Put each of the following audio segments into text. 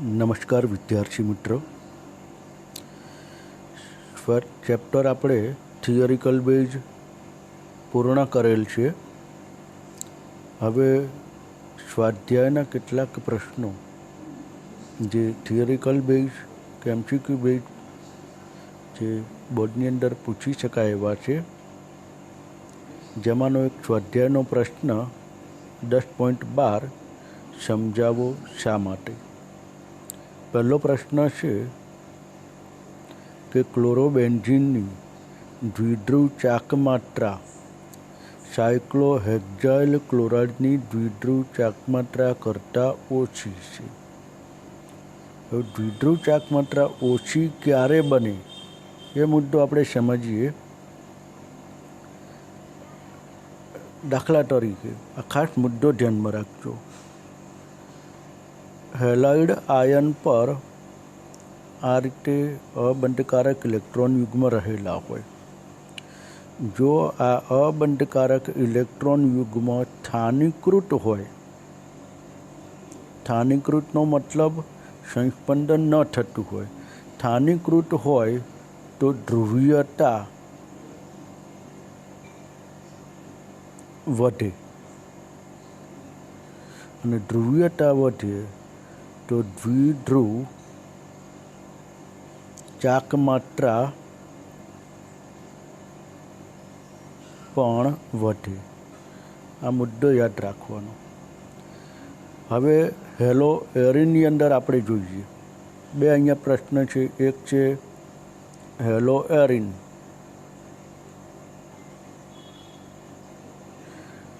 નમસ્કાર વિદ્યાર્થી મિત્રો. ચેપ્ટર આપણે થિયરિકલ બેઝ પૂર્ણ કરેલ છે. હવે સ્વાધ્યાયના કેટલાક પ્રશ્નો જે થિયરિકલ બેઝ કે એમસીક્યુ બેઝ જે બોર્ડની અંદર પૂછી શકાય એવા છે, જેમાંનો એક સ્વાધ્યાયનો પ્રશ્ન 10.12 સમજાવો શા માટે. પહેલો પ્રશ્ન છે કે ક્લોરોબેન્ઝીનની દ્વિધ્રુવ ચાકમાત્રા સાયક્લોહેક્ઝાઇલ ક્લોરાઇડની દ્વિધ્રુવ ચાકમાત્રા કરતાં ઓછી છે. હવે દ્વિધ્રુવ ચાકમાત્રા ઓછી ક્યારે બને એ મુદ્દો આપણે સમજીએ. દાખલા તરીકે આ ખાસ મુદ્દો ધ્યાનમાં રાખજો. હેલાઇડ આયન પર આ રીતે અબંધકારક ઇલેક્ટ્રોન યુગ્મ રહેલા હોય. જો આ અબંધકારક ઇલેક્ટ્રોન યુગ્મ સ્થાનીકૃત હોય, સ્થાનીકૃતનો મતલબ સંસ્પંદન ન થતું હોય, સ્થાનીકૃત હોય તો ધ્રુવીયતા વધે, અને ધ્રુવીયતા વધે તો દ્વિધ્રુવ ચાકમાત્રા પણ વધે. આ મુદ્દો યાદ રાખવાનો. હવે હેલો એરિનની અંદર આપણે જોઈએ. બે અહીંયા પ્રશ્ન છે. એક છે હેલો એરિન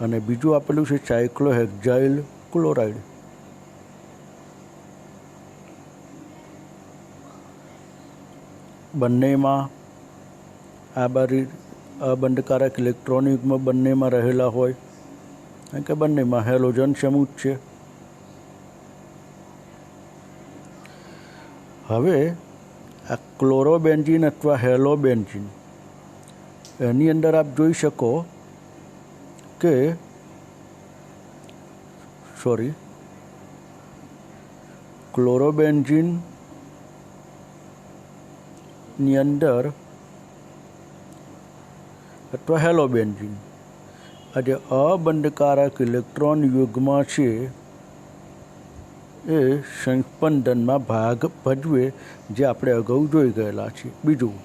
અને બીજું આપેલું છે સાયક્લોહેક્ઝાઇલ ક્લોરાઇડ. બંનેમાં આ બારી અબંધકારક ઇલેક્ટ્રોન યુગ્મ બંનેમાં રહેલા હોય, કારણ કે બંનેમાં હેલોજન સમૂહ છે. હવે આ ક્લોરોબેન્ઝીન અથવા હેલોબેન્ઝીન, એની અંદર આપ જોઈ શકો કે ક્લોરોબેન્ઝીન ની અંદર અથવા હેલોબેન્ઝીન આ જે અબંધકારક ઇલેક્ટ્રોન યુગ્મ છે એ સંસ્પંદનમાં ભાગ ભજવે, જે આપણે અગાઉ જોઈ ગયેલા છીએ. બીજું,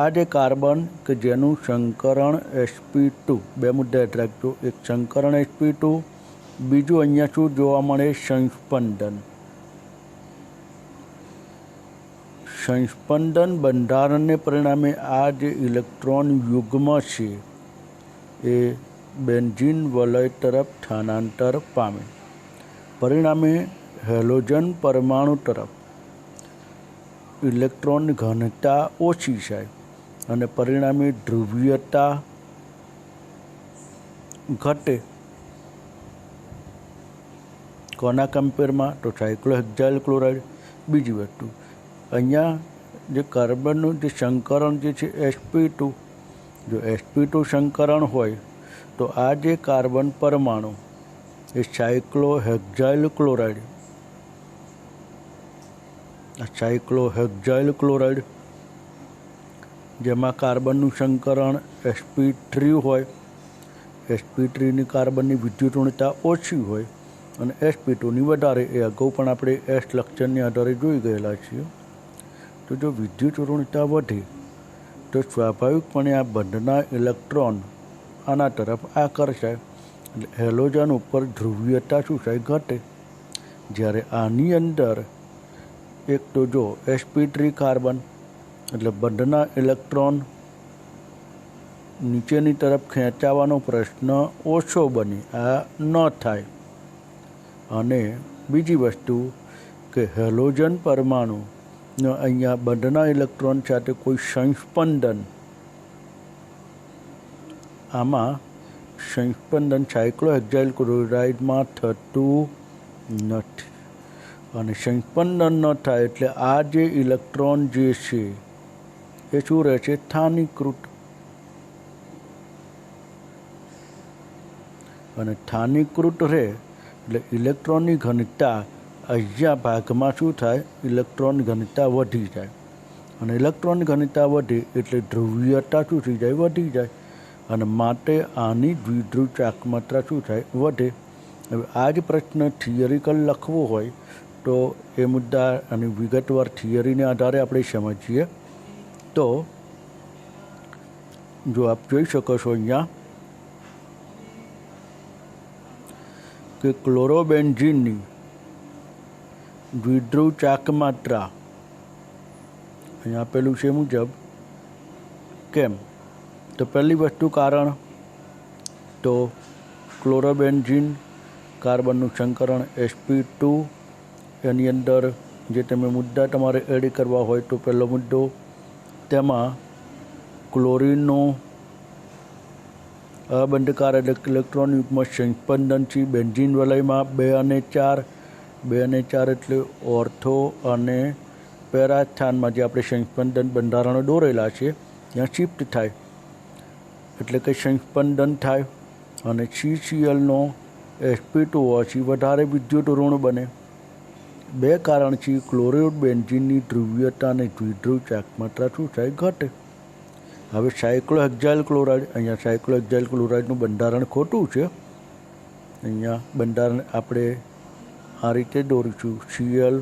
આ જે કાર્બન કે જેનું સંકરણ sp2, બે મુદ્દા યાદ રાખજો. એક સંકરણ sp2, બીજું અહીંયા શું જોવા મળે? સંસ્પંદન. સંસ્પંદન બંધારણને પરિણામે આ જે ઇલેક્ટ્રોન યુગ્મ છે એ બેન્ઝીન વલય તરફ સ્થાનાંતર પામે. પરિણામે હેલોજન પરમાણુ તરફ ઇલેક્ટ્રોન ઘનતા ઓછી થાય અને પરિણામે ધ્રુવીયતા ઘટે. કોના કમ્પેરમાં? તો સાયક્લોહેક્ઝાઇલ ક્લોરાઇડ. બીજી વસ્તુ, અહીંયા જે કાર્બનનું જે સંકરણ જે છે sp2, જો sp2 સંકરણ હોય તો આ જે કાર્બન પરમાણુ એ સાયક્લોહેક્ઝાઇલ ક્લોરાઇડ, સાયક્લોહેક્ઝાઇલ ક્લોરાઇડ જેમાં કાર્બનનું સંકરણ sp3 હોય, sp3ની કાર્બનની વિદ્યુત ઋણતા ઓછી હોય અને sp2ની વધારે. એ અગાઉ પણ આપણે એસ લક્ષણની આધારે જોઈ ગયેલા છીએ. તો જો વિદ્યુત ઋણતા વધે તો સ્વાભાવિકપણે આ બંધના ઇલેક્ટ્રોન આના તરફ આકર્ષાય, એટલે હેલોજન ઉપર ધ્રુવીયતા શું થાય? ઘટે. જ્યારે આની અંદર એક તો જો sp3 કાર્બન, એટલે બંધના ઇલેક્ટ્રોન નીચેની તરફ ખેંચાવાનો પ્રશ્ન ઓછો બને, આ ન થાય. અને બીજી વસ્તુ કે હેલોજન પરમાણુ અહીંયા બંધના ઇલેક્ટ્રોન સાથે કોઈ સંસ્પંદન, આમાં સંસ્પંદન સાયક્લોહેક્ઝાઇલ ક્લોરાઇડમાં થતું નથી. અને સંસ્પંદન ન થાય એટલે આ જે ઇલેક્ટ્રોન જે છે એ શું રહે છે? સ્થાનીકૃત. અને સ્થાનીકૃત રહે એટલે ઇલેક્ટ્રોનની ઘનતા અહીંયા ભાગમાં શું થાય, ઇલેક્ટ્રોન ઘનતા વધી જાય, અને ઇલેક્ટ્રોન ઘનતા વધે એટલે ધ્રુવીયતા શું થઈ જાય, વધી જાય, અને માટે આની દ્વિધ્રુવ ચાકમાત્રા શું થાય, વધે. હવે આ જ પ્રશ્ન થિયરિકલ લખવો હોય તો એ મુદ્દા અને વિગતવાર થિયરીને આધારે આપણે સમજીએ. તો જો આપ જોઈ શકો છો અહીંયા કે ક્લોરોબેન્ઝીનની દ્વિધ્રુવ ચાકમાત્રા અહીંયા આપેલું છે મુજબ કેમ, તો પહેલી વસ્તુ કારણ, તો ક્લોરોબેન્ઝીન કાર્બનનું સંકરણ sp2, એની અંદર જે તમે મુદ્દા તમારે એડ કરવા હોય તો પહેલો મુદ્દો, તેમાં ક્લોરીનનો અબંધકાર એટલે ઇલેક્ટ્રોન યુગ્મ સંસ્પંદન છે બેન્ઝીન વલયમાં 2 અને 4, 2 અને 4 એટલે ઓર્થો અને પેરા સ્થાનમાં જે આપણે સંસ્પંદન બંધારણો દોરેલા છે ત્યાં શિફ્ટ થાય, એટલે કે સંસ્પંદન થાય, અને CClનો sp2 હોવાથી વધારે વિદ્યુત ઋણ બને. 2 કારણ છે, ક્લોરોબેન્ઝીનની ધ્રુવીયતા અને દ્વિધ્રુવ ચાકમાત્રા શું થાય, ઘટે. હવે સાયક્લોહેક્ઝાઇલ ક્લોરાઇડ, અહીંયા સાયક્લોહેક્ઝાઇલ ક્લોરાઇડનું બંધારણ ખોટું છે. અહીંયા બંધારણ આપણે આ રીતે દોરીશું, Cl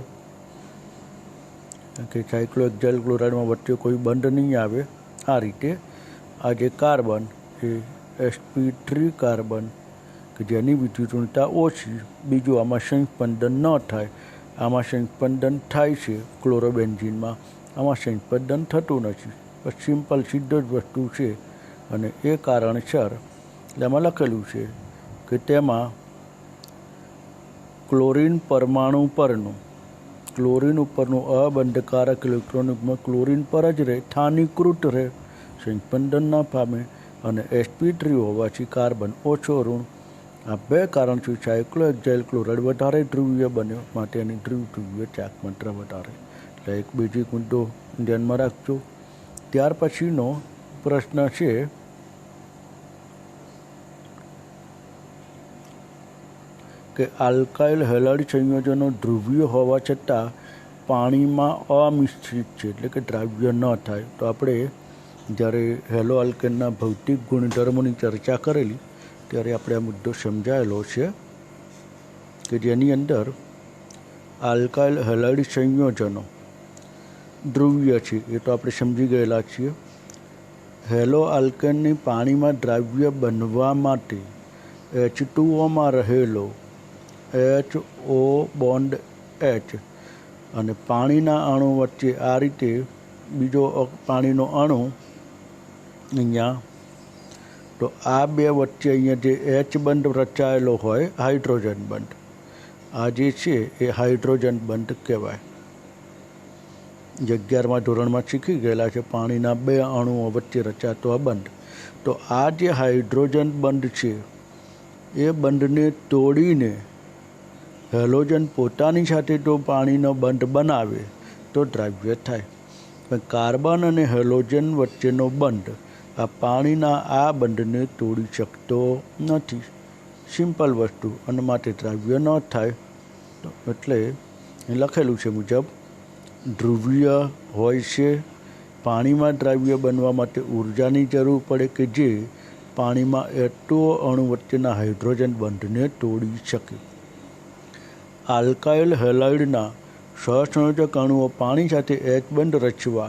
કે સાયક્લોહેક્ઝાઇલ ક્લોરાઇડમાં વચ્ચે કોઈ બંધ નહીં આવે. આ રીતે આ જે કાર્બન એ sp3 કાર્બન કે જેની વિદ્યુતઋણતા ઓછી, બીજું આમાં સંસ્પંદન ન થાય, આમાં સંસ્પંદન થાય છે ક્લોરોબેન્ઝીનમાં, આમાં સંસ્પંદન થતું નથી. બસ સિમ્પલ સીધો જ વસ્તુ છે, અને એ કારણસર એમાં લખેલું છે કે તેમાં ક્લોરીન પરમાણુ પરનું, ક્લોરીન ઉપરનું અબંધકારક ઇલેક્ટ્રોન ક્લોરીન પર જ રહે, સ્થાનીકૃત રહે, સંસ્પંદન ના પામે, અને sp3 હોવાથી કાર્બન ઓછો ઋણ. આ 2 કારણથી સાયક્લોહેક્ઝાઇલ ક્લોરાઇડ વધારે ધ્રુવીય બન્યો, માટે એની ધ્રુવીય ચાકમાત્રા વધારે. એટલે એક બેઝિક મુદ્દો ધ્યાનમાં રાખજો. ત્યાર પછીનો પ્રશ્ન છે કે આલ્કાઇલ હેલાઇડ સંયોજનો ધ્રુવીય હોવા છતાં પાણીમાં અમિશ્રિત છે, એટલે કે દ્રાવ્ય ન થાય. તો આપણે જ્યારે હેલો આલ્કેનના ભૌતિક ગુણધર્મોની ચર્ચા કરેલી ત્યારે આપણે આ મુદ્દો સમજાયેલો છે કે જેની અંદર આલ્કાઇલ હેલાઇડ સંયોજનો ધ્રુવીય છે, એ તો આપણે સમજી ગયેલા છીએ. હેલો આલ્કેનની પાણીમાં દ્રાવ્ય બનવા માટે H2Oમાં રહેલો HO બોન્ડ H અને પાણીના અણુ વચ્ચે આ રીતે બીજો પાણીનો અણુ અહીંયા, તો આ 2 વચ્ચે અહીંયા જે H બંધ રચાયેલો હોય, હાઇડ્રોજન બંધ, આ જે છે એ હાઇડ્રોજન બંધ કહેવાય. 11મા ધોરણમાં શીખી ગયેલા છે, પાણીના 2 અણુઓ વચ્ચે રચાતો આ બંધ. તો આ જે હાઇડ્રોજન બંધ છે એ બંધને તોડીને હેલોજન પોતાની સાથે તો પાણીનો બંધ બનાવે તો દ્રાવ્ય થાય, પણ કાર્બન અને હેલોજન વચ્ચેનો બંધ આ પાણીના આ બંધને તોડી શકતો નથી. સિમ્પલ વસ્તુ, અને માટે દ્રાવ્ય ન થાય. એટલે લખેલું છે મુજબ ધ્રુવીય હોય છે, પાણીમાં દ્રાવ્ય બનવા માટે ઉર્જાની જરૂર પડે કે જે પાણીમાં H2O અણુ વચ્ચેના હાઇડ્રોજન બંધને તોડી શકે. આલ્કાઇલ હેલાઇડના સહસંયોજક અણુઓ પાણી સાથે H બંધ રચવા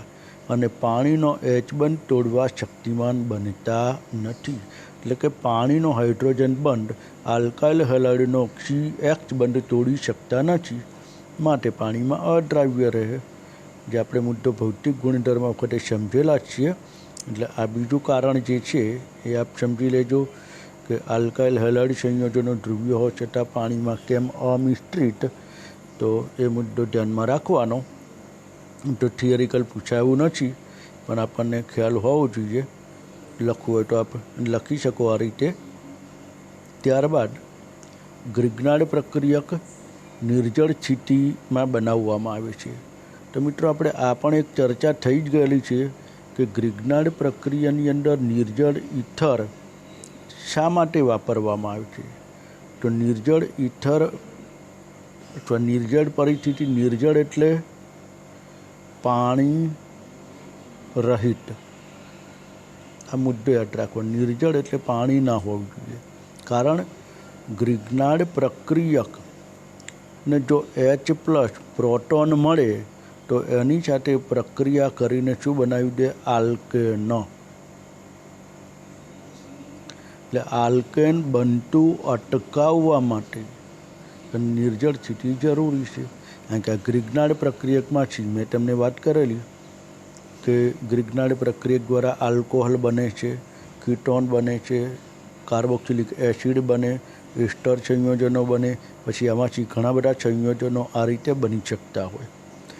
અને પાણીનો H બંધ તોડવા શક્તિમાન બનતા નથી. એટલે કે પાણીનો હાઇડ્રોજન બંધ આલ્કાઇલ હેલાઇડનો CH બંધ તોડી શકતા નથી, માટે પાણીમાં અદ્રાવ્ય રહે. જે આપણે મુદ્દો ભૌતિક ગુણધર્મ વખતે સમજેલા છીએ. એટલે આ બીજું કારણ જે છે એ આપ સમજી લેજો કે આલ્કાઇલ હેલાઇડ સંયોજનો ધ્રુવીય હોવા છતાં પાણીમાં કેમ અમિશ્રિત, તો એ મુદ્દો ધ્યાનમાં રાખવાનો. તો થિયરિકલ પૂછાયું નથી, પણ આપણને ખ્યાલ હોવો જોઈએ. લખવું હોય તો આપ લખી શકો આ રીતે. ત્યારબાદ ગ્રિગ્નાર્ડ પ્રક્રિયક નિર્જળ સ્થિતિમાં બનાવવામાં આવે છે. તો મિત્રો આપણે આ પણ એક ચર્ચા થઈ જ ગયેલી છે કે ગ્રિગ્નાર્ડ પ્રક્રિયાની અંદર નિર્જળ ઇથર શા માટે વાપરવામાં આવે છે. તો નિર્જળ ઇથર અથવા નિર્જળ પરિસ્થિતિ, નિર્જળ એટલે પાણી રહિત, આ મુદ્દો યાદ રાખવો. નિર્જળ એટલે પાણી ના હોવું જોઈએ. કારણ ગ્રિગ્નાર્ડ પ્રક્રિયકને જો H+ પ્રોટોન મળે તો એની સાથે પ્રક્રિયા કરીને શું બનાવી દે? આલ્કેન. એટલે આલ્કેન બનતું અટકાવવા માટે નિર્જળ સ્થિતિ જરૂરી છે. કારણ કે આ ગ્રિગ્નાર્ડ પ્રક્રિયકમાં છે, મેં તમને વાત કરેલી કે ગ્રિગ્નાર્ડ પ્રક્રિયક દ્વારા આલ્કોહોલ બને છે, કીટોન બને છે, કાર્બોક્સિલિક એસિડ બને, એસ્ટર સંયોજનો બને, પછી આમાંથી ઘણા બધા સંયોજનો આ રીતે બની શકતા હોય.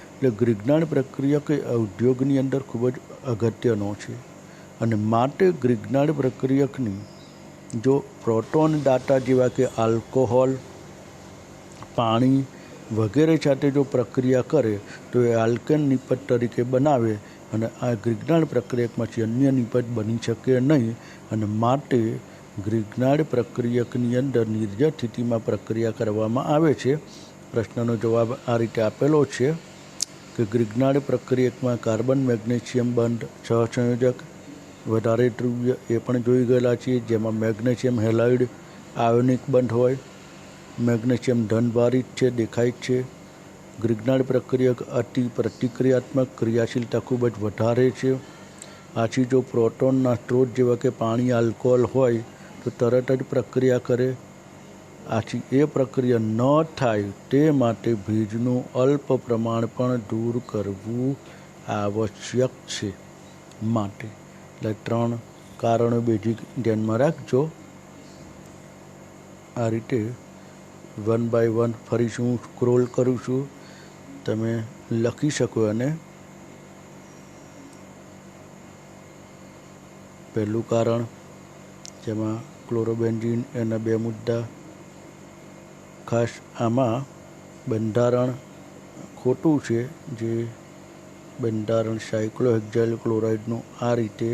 એટલે ગ્રિગ્નાર્ડ પ્રક્રિયક એ ઉદ્યોગની અંદર ખૂબ જ અગત્યનો છે. અને માટે ગ્રિગ્નાર્ડ પ્રક્રિયકની જો પ્રોટોન દાતા જેવા કે આલ્કોહોલ, પાણી વગેરે સાથે જો પ્રક્રિયા કરે તો એ આલ્કેન નિપજ તરીકે બનાવે અને આ ગ્રિગ્નાર્ડ પ્રક્રિયકમાંથી અન્ય નિપજ બની શકે નહીં. અને માટે ગ્રિગ્નાર્ડ પ્રક્રિયકની અંદર નિર્જળ સ્થિતિમાં પ્રક્રિયા કરવામાં આવે છે. પ્રશ્નનો જવાબ આ રીતે આપેલો છે કે ગ્રિગ્નાર્ડ પ્રક્રિયકમાં કાર્બન મેગ્નેશિયમ બંધ સહસંયોજક વધારે ધ્રુવીય એ પણ જોઈ ગયેલા છીએ, જેમાં મેગ્નેશિયમ હેલાઇડ આયોનિક બંધ હોય. મેગ્નેશિયમ ધનભારિત છે, દેખાય છે. ગ્રિગ્નાર્ડ પ્રક્રિયક અતિ પ્રતિક્રિયાત્મક, ક્રિયાશીલતા ખૂબ જ વધારે છે. આથી જો પ્રોટોનના સ્ત્રોત જેવા કે પાણી, આલ્કોહોલ હોય તો તરત જ પ્રક્રિયા કરે. આથી એ પ્રક્રિયા ન થાય તે માટે ભેજનું અલ્પ પ્રમાણ પણ દૂર કરવું આવશ્યક છે. માટે એટલે 3 કારણો બેઝિક ધ્યાનમાં રાખજો. આ રીતે 1 by 1 ફરીથી હું સ્ક્રોલ કરું છું, તમે લખી શકો. અને પહેલું કારણ જેમાં ક્લોરોબેન્ઝીન, એના 2 મુદ્દા. ખાસ આમાં બંધારણ ખોટું છે, જે બંધારણ સાયક્લોહેક્ઝાઇલ ક્લોરાઇડનું આ રીતે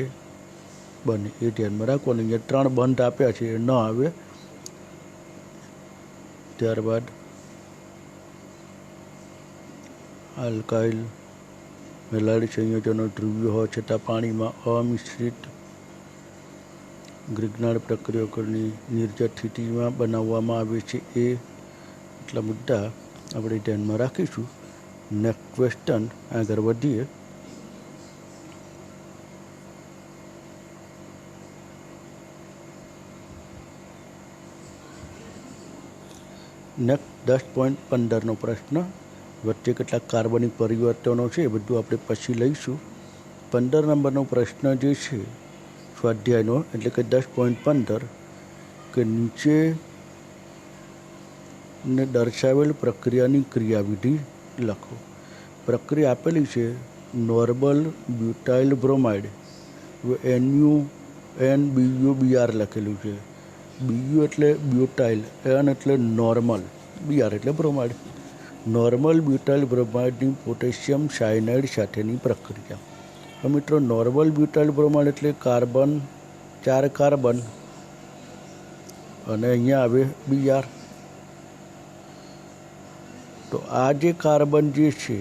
બને એ ધ્યાનમાં રાખવાનું. અહીંયા 3 બંધ આપ્યા છે, એ ન આવે. ત્યારબાદ આલ્કાઇલ હેલાઇડ સંયોજનો ધ્રુવીય હોવા છતાં પાણીમાં અમિશ્રિત ગ્રિગ્નાર્ડ પ્રક્રિયકોની નિર્જળ સ્થિતિમાં બનાવવામાં આવે છે. એટલા મુદ્દા આપણે ધ્યાનમાં રાખીશું. નેક્સ્ટ ક્વેશ્ચન આગળ વધીએ. નેક્સ્ટ 10.15નો પ્રશ્ન. વચ્ચે કેટલાક કાર્બનિક પરિવર્તનો છે એ બધું આપણે પછી લઈશું. 15 નંબરનો પ્રશ્ન જે છે સ્વાધ્યાયનો, એટલે કે 10.15, કે નીચે ને દર્શાવેલ પ્રક્રિયાની ક્રિયાવિધિ લખો. પ્રક્રિયા આપેલી છે નોર્મલ બ્યુટાઇલ બ્રોમાઇડ, NuBuBr લખેલું છે. BU એટલે બ્યુટાઇલ, N એટલે નોર્મલ, Br એટલે બ્રોમાઇડ. નોર્મલ બ્યુટાઇલ બ્રોમાઇડની પોટેશિયમ સાયનાઇડ સાથેની પ્રક્રિયા. હવે મિત્રો, નોર્મલ બ્યુટાઇલ બ્રોમાઇડ એટલે કાર્બન, 4 કાર્બન, અને અહીંયા આવે Br. તો આ જે કાર્બન જે છે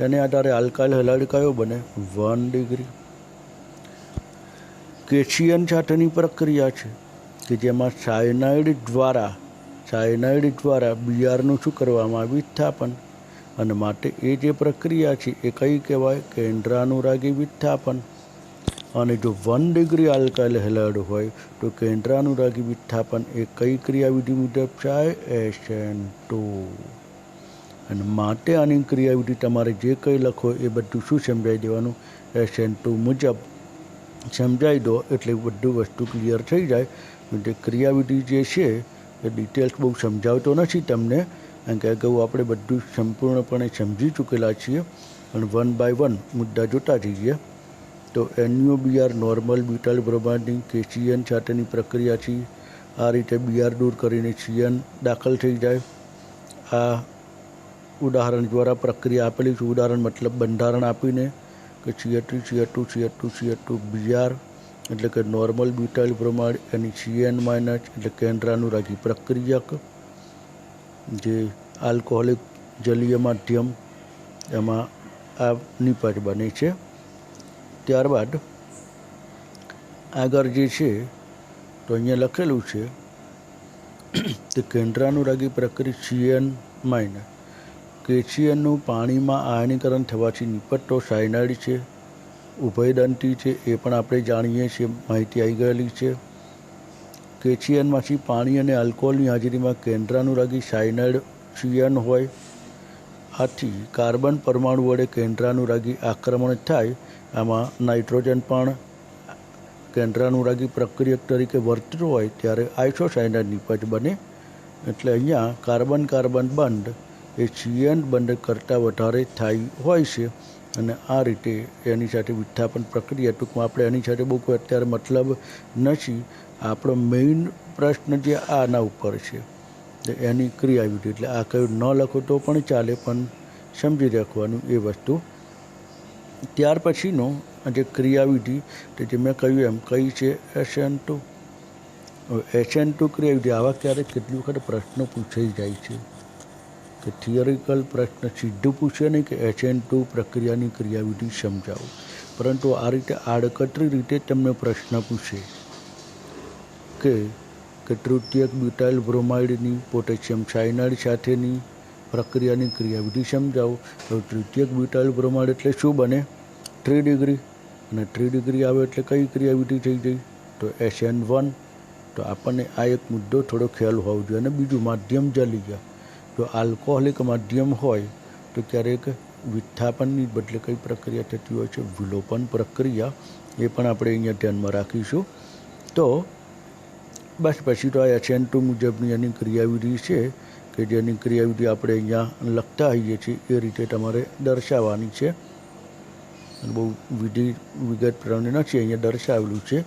એને આધારે આલ્કાઇલ હેલાઇડ કયો બને? 1 ડિગ્રી. કેશિયન સાથેની પ્રક્રિયા છે કે જેમાં સાયનાઇડ દ્વારા Brનું શું કરવામાં આવે? વિસ્થાપન. અને માટે એ જે પ્રક્રિયા છે એ કઈ કહેવાય? કેન્દ્રાનુરાગી વિસ્થાપન. અને જો 1 ડિગ્રી આલ્કાઇલ હેલાઇડ હોય તો કેન્દ્રાનુરાગી વિસ્થાપન એ કઈ ક્રિયાવિધિ મુજબ થાય? SN2. અને માટે આની ક્રિયાવિધિ તમારે જે કંઈ લખો એ બધું શું સમજાવી દેવાનું? SN2 મુજબ સમજાવી દો એટલે બધું વસ્તુ ક્લિયર થઈ જાય. જે ક્રિયાવિધિ જે છે એ ડિટેલ્સ બહુ સમજાવતો નથી તમને, કારણ કે અગાઉ આપણે બધું સંપૂર્ણપણે સમજી ચૂકેલા છીએ. અને 1 by 1 મુદ્દા જોતા જઈએ. તો NuBr નોર્મલ બ્યુટાઇલ બ્રોમાઇડની કેશિયન સાથેની પ્રક્રિયા છે. આ રીતે Br દૂર કરીને CN દાખલ થઈ જાય. આ ઉદાહરણ દ્વારા પ્રક્રિયા આપેલી છે. ઉદાહરણ મતલબ બંધારણ આપીને કે CH3 Br એટલે કે નોર્મલ બ્યુટાઇલ બ્રોમાઇડ, એની CN- એટલે કેન્દ્રાનુરાગી પ્રક્રિયક, જે આલ્કોહોલિક જલીય માધ્યમ એમાં આ નિપજ બને છે। ત્યારબાદ આગળ જે છે તો અહીંયા લખેલું છે કે કેન્દ્રાનુરાગી પ્રક્રિયા CN- કેશિયનનું પાણીમાં આયનીકરણ થવાથી નિપજતો સાયનાઇડ છે। ઉભયદંતી છે એ પણ આપણે જાણીએ છીએ, માહિતી આવી ગયેલી છે। કેશિયનમાંથી પાણી અને આલ્કોહોલની હાજરીમાં કેન્દ્રાનુરાગી સાયનાઇડ CN હોય। આથી કાર્બન પરમાણુ વડે કેન્દ્રાનુરાગી આક્રમણ થાય। આમાં નાઇટ્રોજન પણ કેન્દ્રાનુરાગી પ્રક્રિયક તરીકે વર્તતું હોય ત્યારે આઇસોસાયનાઇડ નિપજ બને। એટલે અહીંયા કાર્બન કાર્બન બંધ એ CN બંધ કરતાં વધારે થાય હોય છે અને આ રીતે એની સાથે વિસ્થાપન પ્રક્રિયા, ટૂંકમાં આપણે એની સાથે બહુ કોઈ અત્યારે મતલબ નથી। આપણો મેઇન પ્રશ્ન જે આના ઉપર છે એની ક્રિયાવિધિ, એટલે આ કયું ન લખો તો પણ ચાલે, પણ સમજી રાખવાનું એ વસ્તુ। ત્યાર પછીનો જે ક્રિયાવિધિ તે જે મેં કહ્યું એમ કઈ છે SN2। SN2 ક્રિયાવિધિ આવા ક્યારેક કેટલી વખત પ્રશ્નો પૂછાઈ જાય છે કે થિયરિકલ પ્રશ્ન સીધું પૂછે નહીં કે SN2 પ્રક્રિયાની ક્રિયાવિધિ સમજાવો, પરંતુ આ રીતે આડકતરી રીતે તમને પ્રશ્ન પૂછે કે તૃતીયક બ્યુટાઇલ બ્રોમાઇડની પોટેશિયમ સાયનાઇડ સાથેની પ્રક્રિયાની ક્રિયાવિધિ સમજાવો। તો તૃતીયક બ્યુટાઇલ બ્રોમાઇડ એટલે શું બને? 3 ડિગ્રી, અને 3 ડિગ્રી આવે એટલે કઈ ક્રિયાવિધિ થઈ ગઈ? તો SN1। તો આપણને આ એક મુદ્દો થોડો ખ્યાલ હોવો જોઈએ। અને બીજું માધ્યમ જલીય, જો આલ્કોહોલિક માધ્યમ હોય તો ક્યારેક વિસ્થાપનની બદલે કઈ પ્રક્રિયા થતી હોય છે? વિલોપન પ્રક્રિયા। એ પણ આપણે અહીંયા ધ્યાનમાં રાખીશું। તો બસ પછી તો આ SN2 મુજબની એની ક્રિયાવિધિ છે કે જેની ક્રિયાવિધિ આપણે અહીંયા લખતા હોઈએ છીએ એ રીતે તમારે દર્શાવવાની છે। બહુ વિગત પ્રમાણે નથી અહીંયા દર્શાવેલું છે,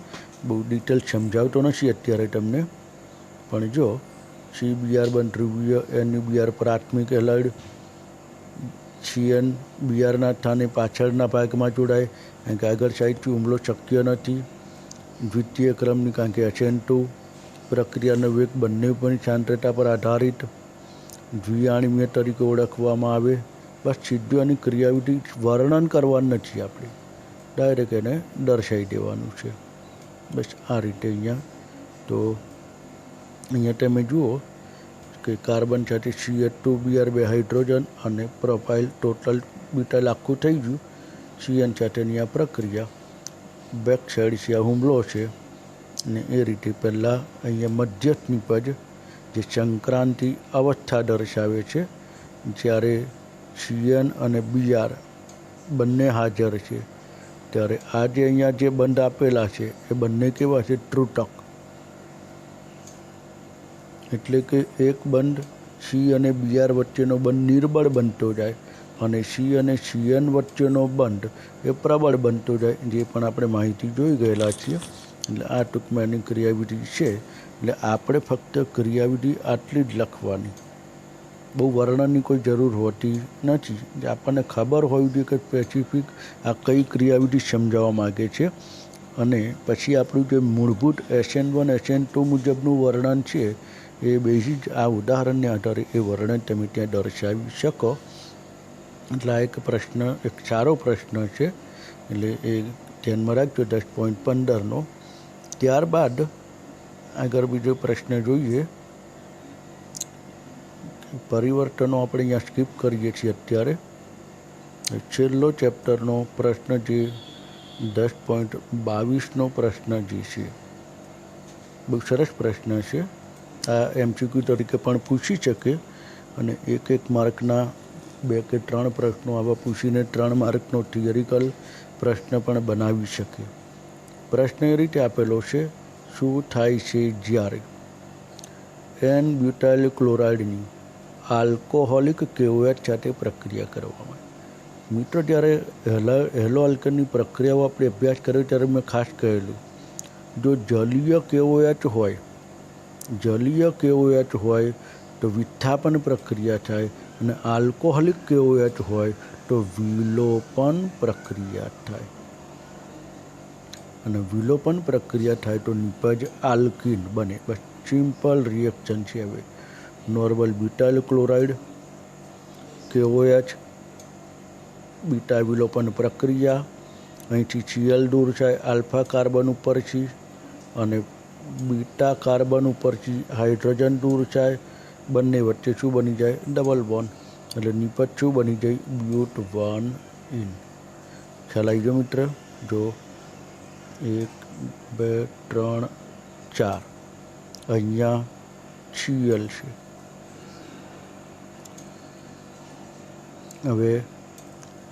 બહુ ડિટેલ સમજાવતો નથી અત્યારે તમને, પણ જો CBr બંધ ધ્રુવીય, NBr પ્રાથમિક હેલાઇડ, CN બીઆરના સ્થાને પાછળના ભાગમાં જોડાય કારણ કે આગળ સાઈડથી હુમલો શક્ય નથી। દ્વિતીય ક્રમની કારણ કે SN2 પ્રક્રિયાનો વેગ બંને ઉપરની સાંદ્રતા પર આધારિત દ્વિઆણિમીય તરીકે ઓળખવામાં આવે। બસ સીધું એની ક્રિયાવિધિ વર્ણન કરવાનું નથી, આપણે ડાયરેક્ટ એને દર્શાવી દેવાનું છે। બસ આ રીતે અહીંયા તો અહીંયા તમે જુઓ કે કાર્બન સાથે CH2Br 2 હાઇડ્રોજન અને પ્રોપાઇલ ટોટલ બ્યુટાઇલ આખું થઈ ગયું। CN સાથેની આ પ્રક્રિયા બેક સાઈડ છે, આ હુમલો છે, અને એ રીતે પહેલાં અહીંયા મધ્યસ્થ નિપજ જે સંક્રાંતિ અવસ્થા દર્શાવે છે, જ્યારે CN અને Br બંને હાજર છે ત્યારે આ જે અહીંયા જે બંધ આપેલા છે એ બંને કેવા છે? ત્રુટક, એટલે કે એક બંધ C અને Br વચ્ચેનો બંધ નિર્બળ બનતો જાય અને C અને CN વચ્ચેનો બંધ એ પ્રબળ બનતો જાય, જે પણ આપણે માહિતી જોઈ ગયેલા છીએ। એટલે આ ટૂંકમાં એની ક્રિયાવિધિ છે। એટલે આપણે ફક્ત ક્રિયાવિધિ આટલી જ લખવાની, બહુ વર્ણનની કોઈ જરૂર હોતી નથી। જે આપણને ખબર હોવી જોઈએ કે સ્પેસિફિક આ કઈ ક્રિયાવિધિ સમજાવવા માગે છે, અને પછી આપણું જે મૂળભૂત SN1 SN2 મુજબનું વર્ણન છે એ બેઝી જ આ ઉદાહરણને આધારે એ વર્ણન તમે ત્યાં દર્શાવી શકો। એટલે આ એક પ્રશ્ન, એક સારો પ્રશ્ન છે, એટલે એ ધ્યાનમાં રાખજો 10.15નો। ત્યારબાદ આગળ બીજો પ્રશ્ન જોઈએ। પરિવર્તનો આપણે અહીંયા સ્કીપ કરીએ છીએ અત્યારે। છેલ્લો ચેપ્ટરનો પ્રશ્ન જે 10.22નો પ્રશ્ન જે છે બહુ સરસ પ્રશ્ન છે। આ MCQ તરીકે પણ પૂછી શકે અને એક માર્કના 2 કે 3 પ્રશ્નો આવા પૂછીને 3 માર્કનો થિયરિકલ પ્રશ્ન પણ બનાવી શકે। પ્રશ્ન એ રીતે આપેલો છે, શું થાય છે જ્યારે N-બ્યુટાઇલ ક્લોરાઇડની આલ્કોહોલિક KOH સાથે પ્રક્રિયા કરવામાં આવે? મિત્રો, જ્યારે હેલો આલ્કનની પ્રક્રિયાઓ આપણે અભ્યાસ કર્યો ત્યારે મેં ખાસ કહેલું, જો જલીય KOH હોય તો વિસ્થાપન પ્રક્રિયા થાય, અને આલ્કોહોલિક KOH હોય તો વિલોપન પ્રક્રિયા થાય, અને વિલોપન પ્રક્રિયા થાય તો નિપજ આલ્કીન બને। બસ સિમ્પલ રિએક્શન છે। હવે normal butyl chloride KOH beta विलोपन प्रक्रिया અહીંથી Cl दूर થાય આલ્ફા કાર્બન ઉપરથી અને बीटा કાર્બન ઉપરથી હાઇડ્રોજન दूर થાય બંને વચ્ચે શું બની જાય ડબલ બોન્ડ એટલે નિપજ શું બની જાય બ્યુટ 1 ઇન ખ્યાલ આવી ગયો મિત્ર જો 1 2 3 4 અહીંયા Cl છે હવે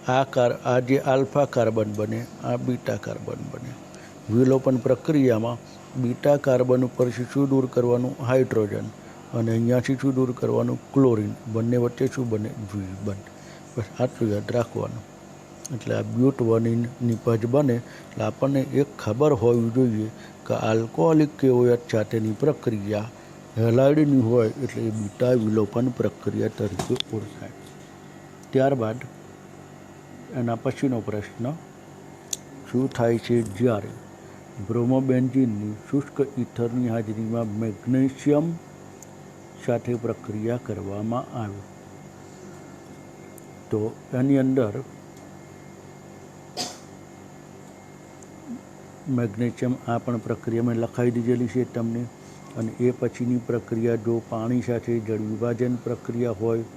આ જે આલ્ફા કાર્બન બને આ બીટા કાર્બન બને વિલોપન પ્રક્રિયામાં બીટા કાર્બન ઉપરથી શું દૂર કરવાનું હાઇડ્રોજન અને અહીંયાથી શું દૂર કરવાનું ક્લોરિન બંને વચ્ચે શું બને દ્વિબંધ બસ આટલું યાદ રાખવાનું એટલે આ બ્યુટ 1 ઇન નિપજ બને એટલે આપણને એક ખબર હોવી જોઈએ કે આલ્કોહોલિક KOH સાથેની પ્રક્રિયા હેલાઇડની હોય એટલે એ બીટા વિલોપન પ્રક્રિયા તરીકે ઓળખાય ત્યારબાદ એના પછીનો પ્રશ્ન શું થાય છે જ્યારે બ્રોમોબેન્ઝીનની શુષ્ક ઇથરની હાજરીમાં મેગ્નેશિયમ સાથે પ્રક્રિયા કરવામાં આવે તો એની અંદર મેગ્નેશિયમ આ પણ પ્રક્રિયામાં લખાઈ દીધેલી છે તમને અને એ પછીની પ્રક્રિયા જો પાણી સાથે જળ વિભાજન પ્રક્રિયા હોય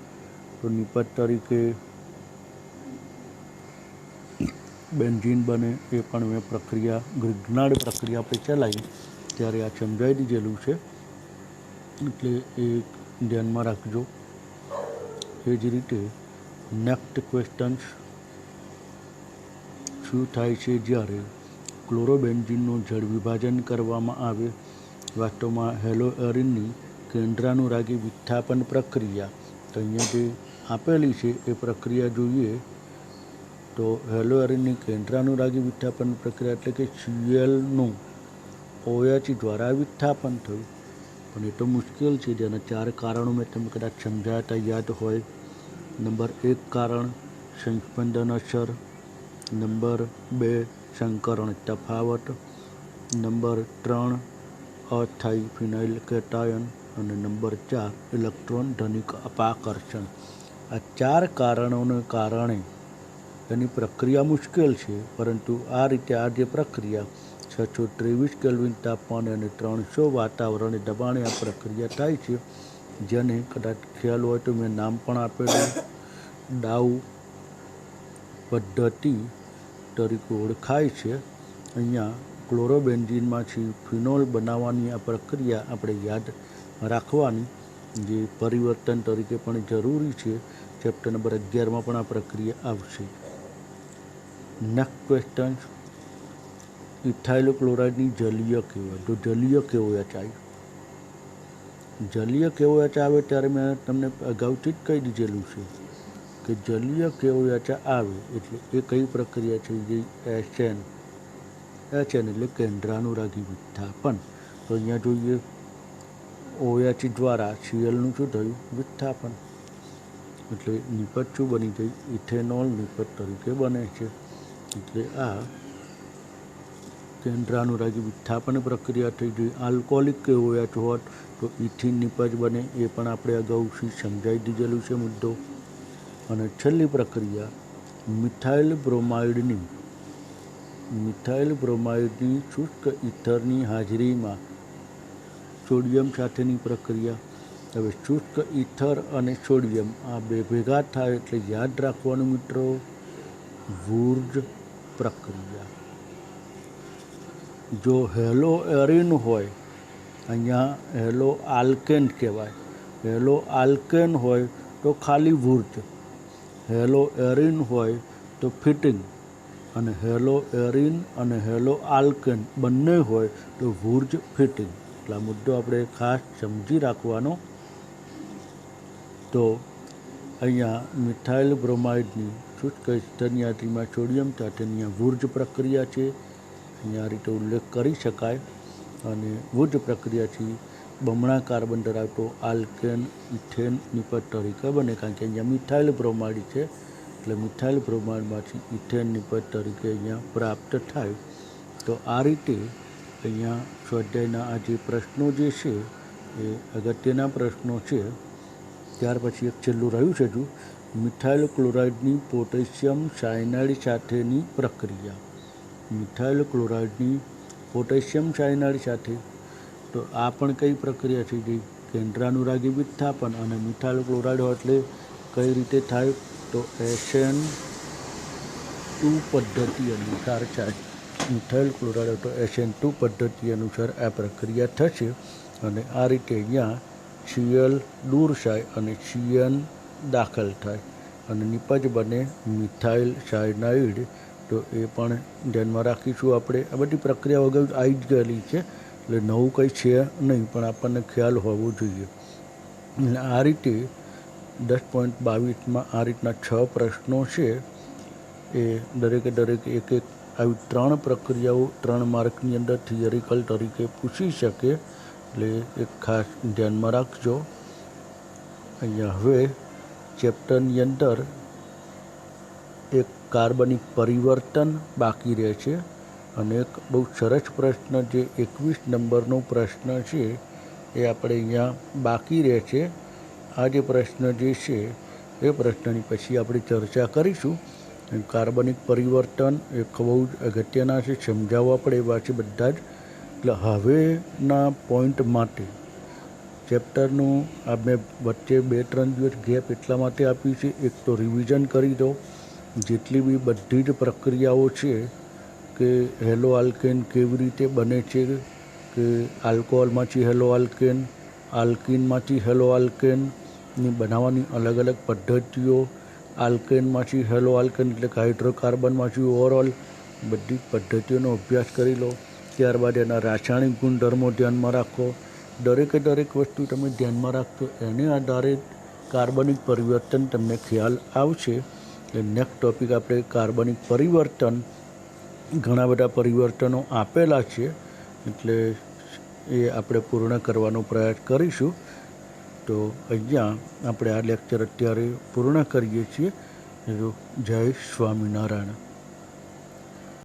તો નિપજ તરીકે બેન્ઝીન બને એ પણ મેં પ્રક્રિયા ગ્રિગ્નાર્ડ પ્રક્રિયા આપણે ચલાવી ત્યારે આ સમજાવી દીધેલું છે એટલે એ ધ્યાનમાં રાખજો એ જ રીતે નેક્સ્ટ ક્વેશ્ચન્સ શું થાય છે જ્યારે ક્લોરોબેન્ઝીનનું જળ વિભાજન કરવામાં આવે વાસ્તવમાં હેલોએરિનની કેન્દ્રાનુરાગી વિસ્થાપન પ્રક્રિયા તો અહીંયા જે આપેલી છે એ પ્રક્રિયા જોઈએ તો હેલોએરિનની કેન્દ્રાનુરાગી વિસ્થાપન પ્રક્રિયા એટલે કે Clનું OH દ્વારા વિસ્થાપન થયું પણ એ તો મુશ્કેલ છે જેના 4 કારણો મેં તમને કદાચ સમજાતા યાદ હોય નંબર 1 કારણ સંસ્પંદન અસર નંબર 2 સંકરણ તફાવત નંબર 3 અસ્થાયી ફિનાઇલ કેટાયન અને નંબર 4 ઇલેક્ટ્રોન ધનિક અપાકર્ષણ આ 4 કારણોને કારણે એની પ્રક્રિયા મુશ્કેલ છે પરંતુ આ રીતે આ જે પ્રક્રિયા 623 કેલ્વિન તાપમાને અને 300 વાતાવરણીય દબાણે આ પ્રક્રિયા થાય છે જેને કદાચ ખ્યાલ હોય તો મેં નામ પણ આપેલું ડાઉ પદ્ધતિ તરીકે ઓળખાય છે અહીંયા ક્લોરોબેન્ઝીનમાંથી ફિનોલ બનાવવાની આ પ્રક્રિયા આપણે યાદ રાખવાની જે પરિવર્તન તરીકે પણ જરૂરી છે ચેપ્ટર નંબર 11માં પણ આ પ્રક્રિયા આવશે નેક્સ્ટ ક્વેશ્ચન ઇથાઇલ ક્લોરાઇડની જલીય KOH તો જલીય KOH આવી જલીય KOH આવે ત્યારે મેં તમને અગાઉથી જ કહી દીધેલું છે કે જલીય KOH આવે એટલે એ કઈ પ્રક્રિયા છે જે HN એટલે કેન્દ્રાનુરાગી વિસ્થાપન તો અહીંયા જોઈએ OH દ્વારા Clનું શું થયું વિસ્થાપન એટલે નિપજ શું બની ગઈ ઇથેનોલ નિપજ તરીકે બને છે એટલે આ કેન્દ્રાનુરાગી વિસ્થાપન પ્રક્રિયા થઈ ગઈ આલ્કોહોલિક KOH હોત તો ઇથિન નિપજ બને એ પણ આપણે અગાઉથી સમજાવી દીધેલું છે મુદ્દો અને છેલ્લી પ્રક્રિયા મિથાઇલ બ્રોમાઇડની શુષ્ક ઇથરની હાજરીમાં સોડિયમ સાથેની પ્રક્રિયા હવે શુષ્ક ઇથર અને સોડિયમ આ બે ભેગા થાય એટલે યાદ રાખવાનું મિત્રો વૂર્જ પ્રક્રિયા જો હેલોએરિન હોય અહીંયા હેલો આલ્કેન કહેવાય હેલો આલ્કેન હોય તો ખાલી વૂર્જ હેલોએરિન હોય તો ફિટિંગ અને હેલોએરિન અને હેલો આલ્કેન બંને હોય તો વૂર્જ ફિટિંગ એટલે આ મુદ્દો આપણે ખાસ સમજી રાખવાનો તો અહીંયા મિથાઇલ બ્રોમાઇડની શુષ્ક ઇથરની હાજરીમાં સોડિયમ સાથેની વૂર્જ પ્રક્રિયા છે અહીંયા આ રીતે ઉલ્લેખ કરી શકાય અને વૂર્જ પ્રક્રિયાથી બમણા કાર્બન ધરાવતો આલ્કેન ઇથેન નિપજ તરીકે બને કારણ કે અહીંયા મિથાઇલ બ્રોમાઇડ છે એટલે મિથાઇલ બ્રોમાઇડમાંથી ઇથેન નિપજ તરીકે અહીંયા પ્રાપ્ત થાય તો આ રીતે અહીંયા સ્વાધ્યાયના આ જે પ્રશ્નો જે છે એ અગત્યના પ્રશ્નો છે ત્યાર પછી એક છેલ્લું રહ્યું છે હજુ મિથાઇલ ક્લોરાઇડની પોટેશિયમ સાયનાઇડ સાથેની પ્રક્રિયા. મિથાઇલ ક્લોરાઇડની પોટેશિયમ સાયનાઇડ સાથે, તો આ પણ કઈ પ્રક્રિયા છે? જે કેન્દ્રાનુરાગી વિસ્થાપન. અને મિથાઇલ ક્લોરાઇડ હોય એટલે કઈ રીતે થાય? તો SN2 પદ્ધતિ અનુસાર થાય. મિથાઇલ ક્લોરાઇડ તો SN2 પદ્ધતિ અનુસાર આ પ્રક્રિયા થશે અને આ રીતે અહીંયા Cl દૂર થાય અને Cn દાખલ થાય અને નિપજ બને મિથાઇલ સાયનાઇડ. તો એ પણ ધ્યાનમાં રાખીશું આપણે. આ બધી પ્રક્રિયા વગર આવી જ ગયેલી છે એટલે નવું કંઈ છે નહીં, પણ આપણને ખ્યાલ હોવો જોઈએ. અને આ રીતે 10.22માં આ રીતના 6 પ્રશ્નો છે. એ દરેક એક આવી 3 પ્રક્રિયાઓ 3 માર્કની અંદર થિયરિકલ તરીકે પૂછી શકે, એટલે એક ખાસ ધ્યાનમાં રાખજો. અહીંયા હવે ચેપ્ટરની અંદર એક કાર્બનિક પરિવર્તન બાકી રહે છે અને એક બહુ સરસ પ્રશ્ન જે 21 નંબરનો પ્રશ્ન છે એ આપણે અહીંયા બાકી રહે છે. આ જે પ્રશ્ન જે છે એ પ્રશ્નની પછી આપણે ચર્ચા કરીશું. કાર્બનિક પરિવર્તન એ બહુ જ અગત્યના છે, સમજાવવા પડે એવા છે બધા જ. એટલે હવેના પોઈન્ટ માટે ચેપ્ટરનું આ મેં વચ્ચે 2-3 દિવસ ગેપ એટલા માટે આપ્યું છે. એક તો રિવિઝન કરી દો જેટલી બી બધી જ પ્રક્રિયાઓ છે કે હેલો આલ્કેન કેવી રીતે બને છે, કે આલ્કોહોલમાંથી હેલો આલ્કેન, આલ્કિનમાંથી હેલો આલ્કેનની બનાવવાની અલગ અલગ પદ્ધતિઓ, આલ્કેનમાંથી હેલો આલ્કેન એટલે કે હાઇડ્રોકાર્બનમાંથી ઓવરઓલ બધી પદ્ધતિઓનો અભ્યાસ કરી લો. ત્યારબાદ એના રાસાયણિક ગુણધર્મો ધ્યાનમાં રાખો. દરેક વસ્તુ તમે ધ્યાનમાં રાખશો એને આધારે કાર્બનિક પરિવર્તન તમને ખ્યાલ આવશે. નેક્સ્ટ ટોપિક આપણે કાર્બનિક પરિવર્તન, ઘણા બધા પરિવર્તનો આપેલા છે એટલે એ આપણે પૂર્ણ કરવાનો પ્રયાસ કરીશું. તો અહીંયા આપણે આ લેક્ચર અત્યારે પૂર્ણ કરીએ છીએ. જય સ્વામિનારાયણ.